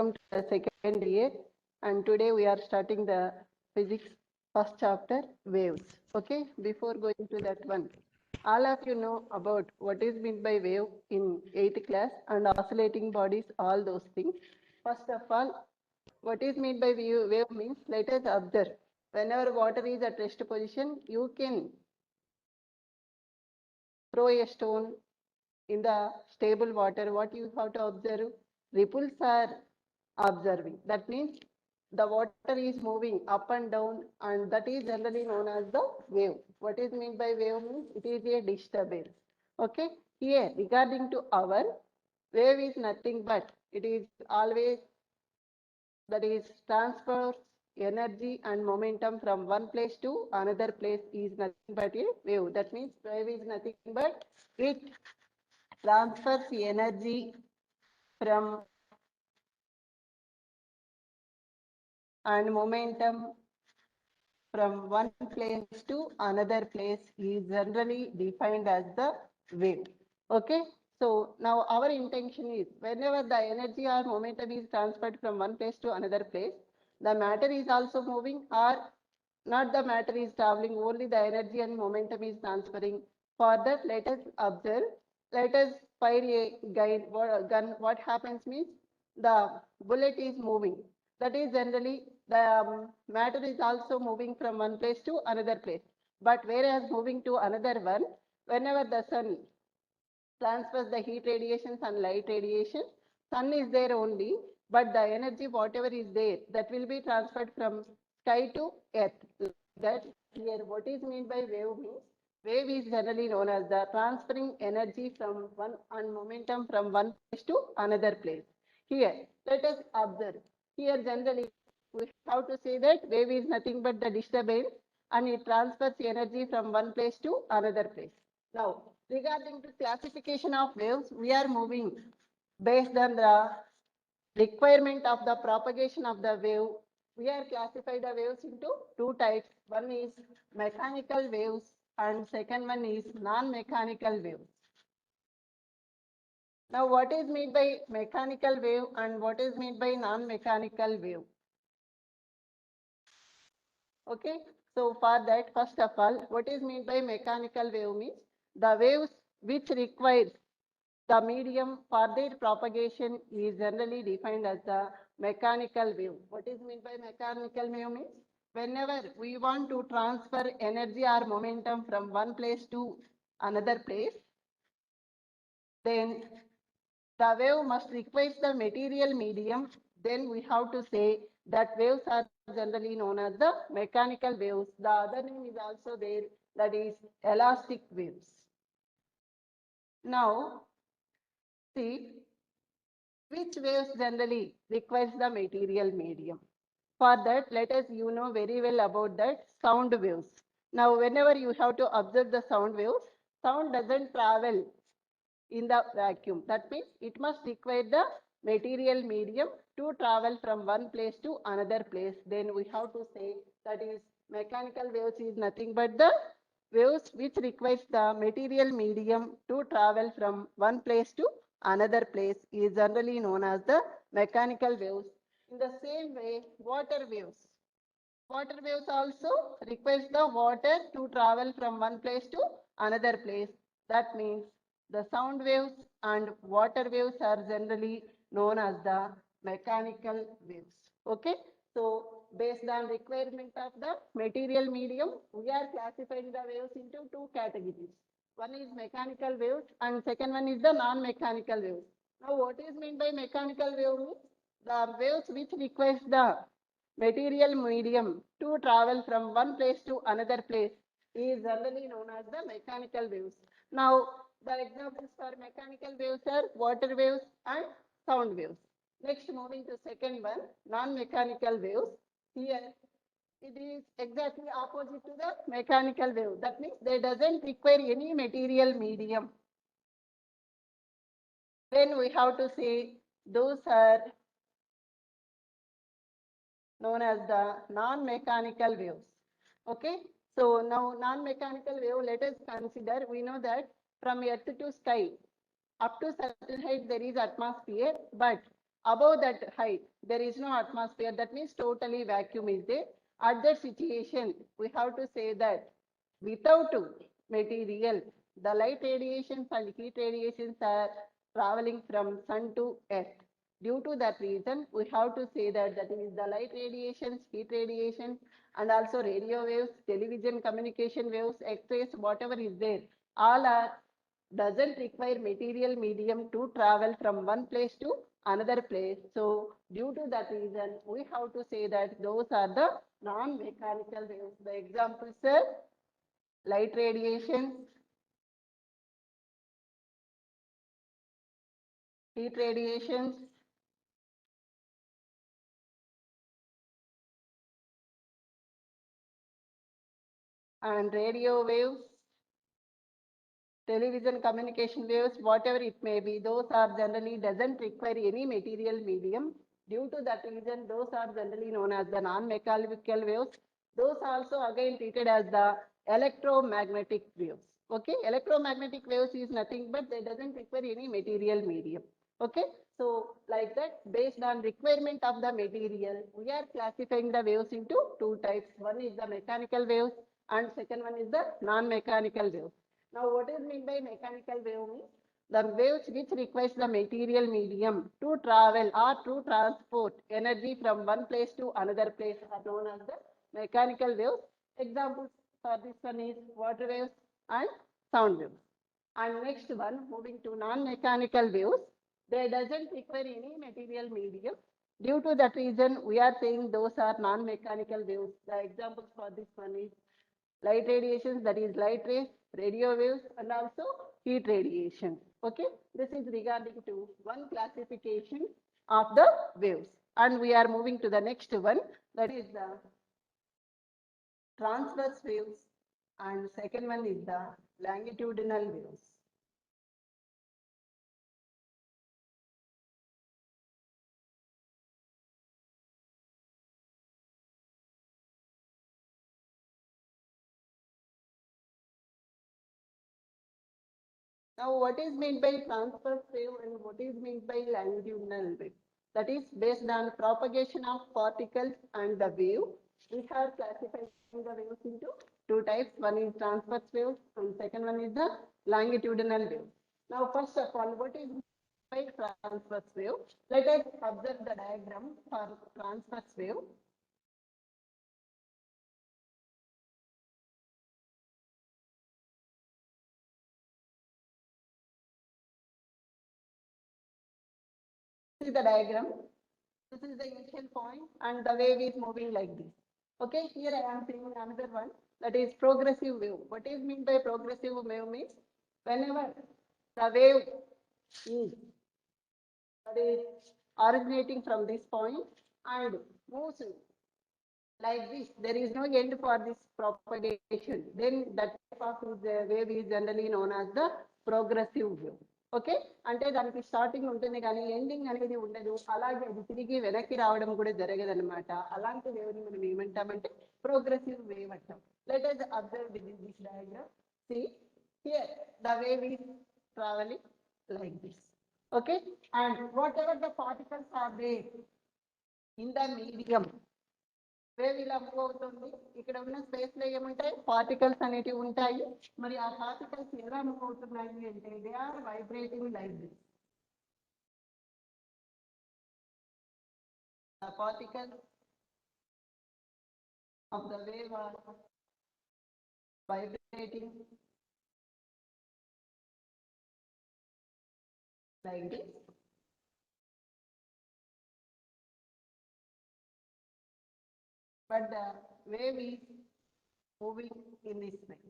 welcome to the second year. And today we are starting the physics first chapter, waves. Okay, before going to that one, all of you know about what is meant by wave in 8th class and oscillating bodies, all those things. First of all, what is meant by wave means let us observe. Whenever water is at rest position, you can throw a stone in the stable water. What you have to observe? Ripples are observing. That means the water is moving up and down, and that is generally known as the wave. What is meant by wave means it is a disturbance. Okay. Here, regarding to our wave is nothing but it is always that is transfers energy and momentum from one place to another place is nothing but a wave. That means wave is nothing but it transfers energy from and momentum from one place to another place is generally defined as the wave. Okay. So now our intention is whenever the energy or momentum is transferred from one place to another place, the matter is also moving or not the matter is traveling, only the energy and momentum is transferring. For that, let us observe. Let us fire a gun. What happens means the bullet is moving. That is generally the matter is also moving from one place to another place. But whereas moving to another one, whenever the sun transfers the heat radiation, sunlight radiation, sun is there only, but the energy, whatever is there, that will be transferred from sky to earth. That here, what is meant by wave means, wave is generally known as the transferring energy from one and momentum from one place to another place. Here, let us observe. Here, generally, we have to say that wave is nothing but the disturbance and it transfers energy from one place to another place. Now, regarding the classification of waves, we are moving based on the requirement of the propagation of the wave. We are classified the waves into two types. One is mechanical waves and second one is non-mechanical waves. Now, what is meant by mechanical wave and what is meant by non-mechanical wave? Okay, so for that, first of all, what is meant by mechanical wave means the waves which requires the medium for their propagation is generally defined as the mechanical wave. What is meant by mechanical wave means whenever we want to transfer energy or momentum from one place to another place, then the wave must require the material medium. Then we have to say that waves are generally known as the mechanical waves. The other name is also there, that is elastic waves. Now, see, which waves generally requires the material medium? For that, let us very well about that sound waves. Now, whenever you have to observe the sound waves, sound doesn't travel in the vacuum. That means it must require the material medium to travel from one place to another place. Then we have to say that is mechanical waves is nothing but the waves which requires the material medium to travel from one place to another place is generally known as the mechanical waves. In the same way, water waves. Water waves also requires the water to travel from one place to another place. That means the sound waves and water waves are generally known as the mechanical waves. Okay. So based on requirement of the material medium, we are classifying the waves into two categories. One is mechanical waves and second one is the non-mechanical waves. Now what is meant by mechanical wave means the waves which requires the material medium to travel from one place to another place is generally known as the mechanical waves. Now, the examples for mechanical waves are water waves and sound waves. Next, moving to second one, non-mechanical waves. Here, it is exactly opposite to the mechanical wave. That means they doesn't require any material medium. Then we have to say those are known as the non-mechanical waves. Okay. So now non-mechanical wave, let us consider, we know that from earth to sky, up to certain height there is atmosphere, but Above that height, there is no atmosphere. That means totally vacuum is there. At that situation, we have to say that without material, the light radiations and heat radiations are traveling from sun to earth. Due to that reason, we have to say that that is the light radiations, heat radiations, and also radio waves, television communication waves, X-rays, whatever is there, all are doesn't require material medium to travel from one place to another place. So due to that reason, we have to say that those are the non-mechanical waves. The examples are light radiations, heat radiations, and radio waves, television communication waves, whatever it may be, those are generally doesn't require any material medium. Due to that reason, those are generally known as the non-mechanical waves. Those also again treated as the electromagnetic waves. Okay, electromagnetic waves is nothing but they doesn't require any material medium. Okay, so like that, based on requirement of the material, we are classifying the waves into two types. One is the mechanical waves and second one is the non-mechanical waves. Now, what is meant by mechanical wave means the waves which requires the material medium to travel or to transport energy from one place to another place are known as the mechanical waves. Examples for this one is water waves and sound waves. And next one, moving to non-mechanical waves, they doesn't require any material medium. Due to that reason, we are saying those are non-mechanical waves. The examples for this one is light radiations, that is light rays, radio waves, and also heat radiation. Okay, this is regarding to one classification of the waves. And we are moving to the next one, that is the transverse waves, and second one is the longitudinal waves. Now, what is meant by transverse wave and what is meant by longitudinal wave? That is based on propagation of particles and the wave. We have classified the waves into two types. One is transverse wave and second one is the longitudinal wave. Now, first of all, what is meant by transverse wave? Let us observe the diagram for transverse wave. See the diagram. This is the initial point and the wave is moving like this. Okay, here I am seeing another one, that is progressive wave. What is meant by progressive wave means whenever the wave is, that is originating from this point and moves like this, there is no end for this propagation. Then that type of wave is generally known as the progressive wave. Okay, అంటే దానికి starting ఉంటుంది కానీ ending అనేది ఉండదు. అలాగే అది తిరిగి వెనక్కి రావడం కూడా జరగదన్నమాట. అలాంటి వేవ్ని మనం ఏమంటామంటే ప్రోగ్రెసివ్ వేవ్ అంటాం. Let us observe this diagram. See here the wave is traveling like this. Okay, and whatever the particles are there in the medium, wave ఇలా మూవ్ అవుతుంది. ఇక్కడ ఉన్న స్పేస్ లో ఏముంటాయి, పార్టికల్స్ అనేటివి ఉంటాయి. మరి ఆ పార్టికల్స్ ఎలా మూవ్ అవుతున్నాయి అంటే they are vibrating like this. The particles of the wave are vibrating like this. But the wave is moving in this way.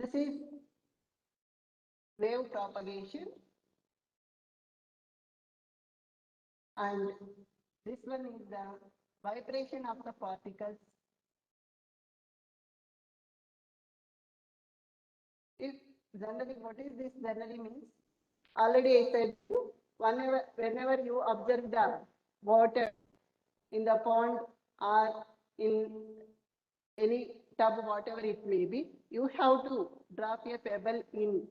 This is wave propagation, and this one is the vibration of the particles. If generally, what is this generally means? Already I said, whenever you observe the water in the pond or in any tub, whatever it may be, you have to drop a pebble in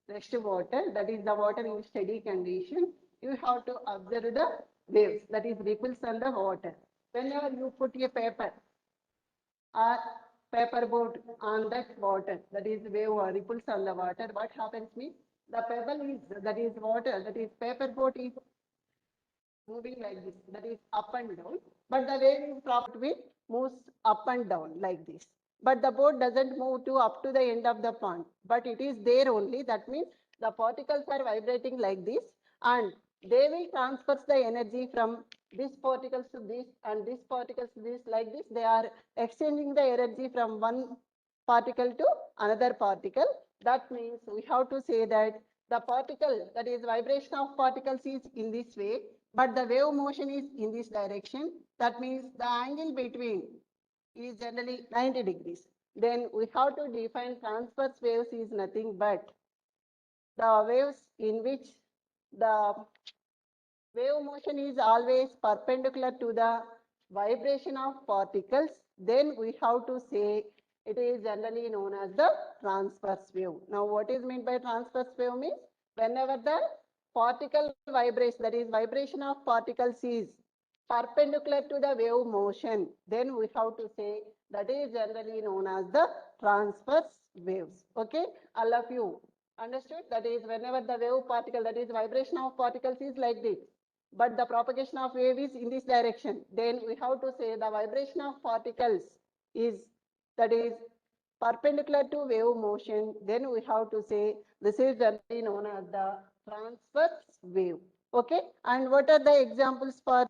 rest water, that is the water in steady condition. You have to observe the waves, that is ripples on the water. Whenever you put a paper or paper boat on that water, that is wave or ripples on the water, what happens means the pebble is, that is water, that is paper boat is moving like this, that is up and down, but the wave is properly moves up and down like this. But the boat doesn't move to up to the end of the pond, but it is there only. That means the particles are vibrating like this, and they will transfer the energy from this particles to this and this particles to this like this. They are exchanging the energy from one particle to another particle. That means we have to say that the particle, that is vibration of particles, is in this way, but the wave motion is in this direction. That means the angle between is generally 90 degrees. Then we have to define transverse waves is nothing but the waves in which the wave motion is always perpendicular to the vibration of particles. Then we have to say it is generally known as the transverse wave. Now, what is meant by transverse wave means whenever the particle vibrates, that is vibration of particles is perpendicular to the wave motion, then we have to say that is generally known as the transverse waves. Okay, all of you understood? That is whenever the wave particle, that is vibration of particles is like this, but the propagation of wave is in this direction, then we have to say the vibration of particles is, that is perpendicular to wave motion, then we have to say this is generally known as the transverse wave. Okay, and what are the examples for